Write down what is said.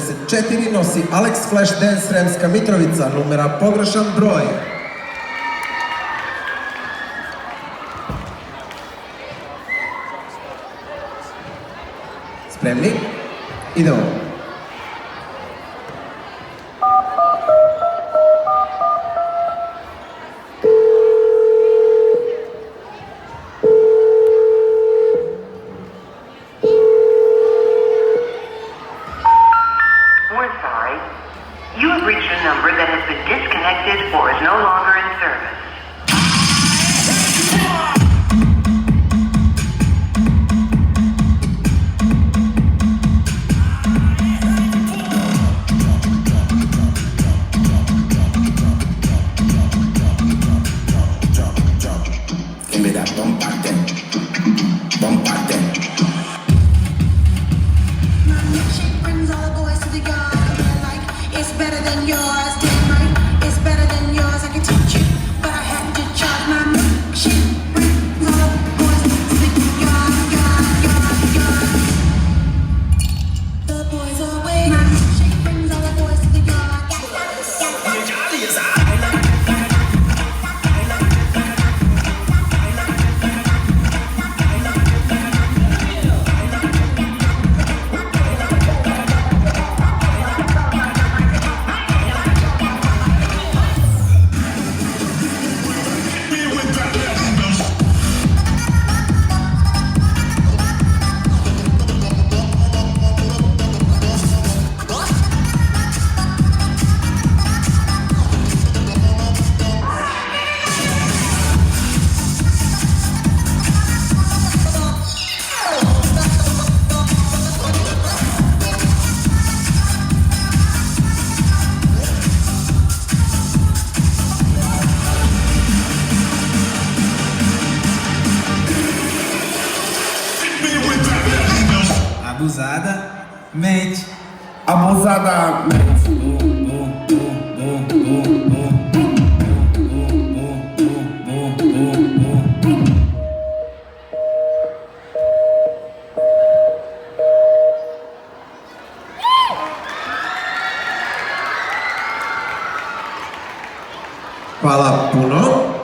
4 nosi Alex Flashdance Sremska Mitrovica, numera Pogrešan broj. Spremni? Idemo. You have reached a number that has been disconnected or is no longer in service. Give me that bump back then. Bump back then. My milkshake brings all the boys to the yard. It's better than yours, damn right. It's better than yours. I can teach you, but I had to charge. My milkshake brings all the boys to the yard. The boys are waiting. My milkshake brings all the boys to the yard. Abusadamente. Hvala puno.